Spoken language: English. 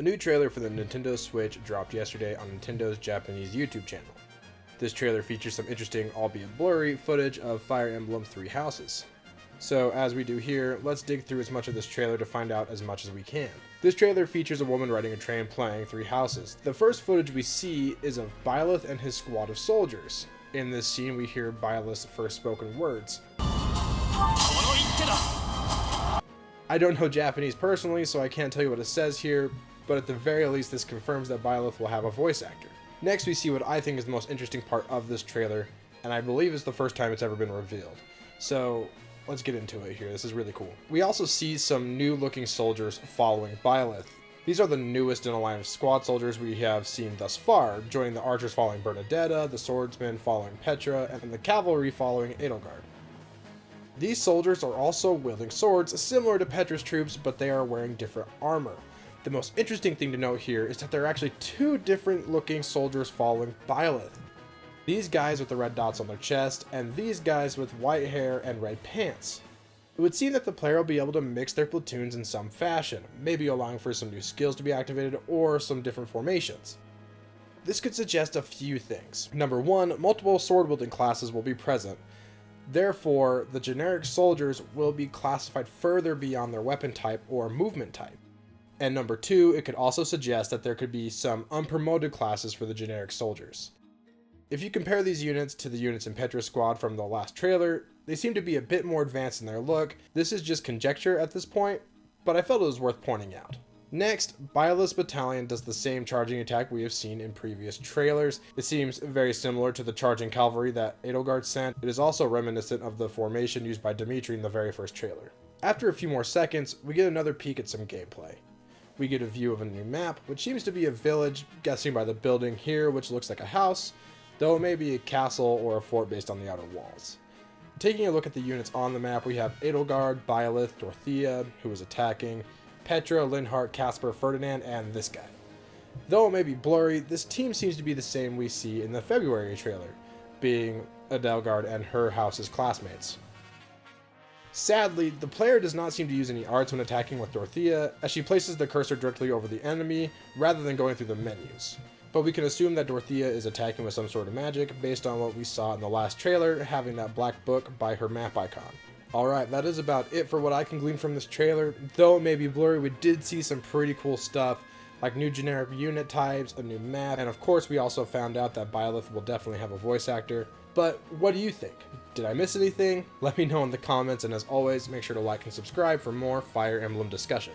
A new trailer for the Nintendo Switch dropped yesterday on Nintendo's Japanese YouTube channel. This trailer features some interesting, albeit blurry, footage of Fire Emblem Three Houses. So as we do here, let's dig through as much of this trailer to find out as much as we can. This trailer features a woman riding a train playing Three Houses. The first footage we see is of Byleth and his squad of soldiers. In this scene we hear Byleth's first spoken words. I don't know Japanese personally, so I can't tell you what it says here, but at the very least this confirms that Byleth will have a voice actor. Next we see what I think is the most interesting part of this trailer, and I believe it's the first time it's ever been revealed. So let's get into it here, this is really cool. We also see some new looking soldiers following Byleth. These are the newest in a line of squad soldiers we have seen thus far, joining the archers following Bernadetta, the swordsmen following Petra, and the cavalry following Edelgard. These soldiers are also wielding swords similar to Petra's troops, but they are wearing different armor. The most interesting thing to note here is that there are actually two different looking soldiers following Byleth. These guys with the red dots on their chest, and these guys with white hair and red pants. It would seem that the player will be able to mix their platoons in some fashion, maybe allowing for some new skills to be activated or some different formations. This could suggest a few things. Number one, multiple sword wielding classes will be present. Therefore, the generic soldiers will be classified further beyond their weapon type or movement type. And number two, it could also suggest that there could be some unpromoted classes for the generic soldiers. If you compare these units to the units in Petra's squad from the last trailer, they seem to be a bit more advanced in their look. This is just conjecture at this point, but I felt it was worth pointing out. Next, Byleth's battalion does the same charging attack we have seen in previous trailers. It seems very similar to the charging cavalry that Edelgard sent. It is also reminiscent of the formation used by Dimitri in the very first trailer. After a few more seconds, we get another peek at some gameplay. We get a view of a new map, which seems to be a village, guessing by the building here, which looks like a house, though it may be a castle or a fort based on the outer walls. Taking a look at the units on the map, we have Edelgard, Byleth, Dorothea, who is attacking, Petra, Linhardt, Caspar, Ferdinand, and this guy. Though it may be blurry, this team seems to be the same we see in the February trailer, being Edelgard and her house's classmates. Sadly, the player does not seem to use any arts when attacking with Dorothea, as she places the cursor directly over the enemy rather than going through the menus. But we can assume that Dorothea is attacking with some sort of magic based on what we saw in the last trailer, having that black book by her map icon. Alright, that is about it for what I can glean from this trailer. Though it may be blurry, we did see some pretty cool stuff, like new generic unit types, a new map, and of course we also found out that Byleth will definitely have a voice actor. But what do you think? Did I miss anything? Let me know in the comments, and as always, make sure to like and subscribe for more Fire Emblem discussion.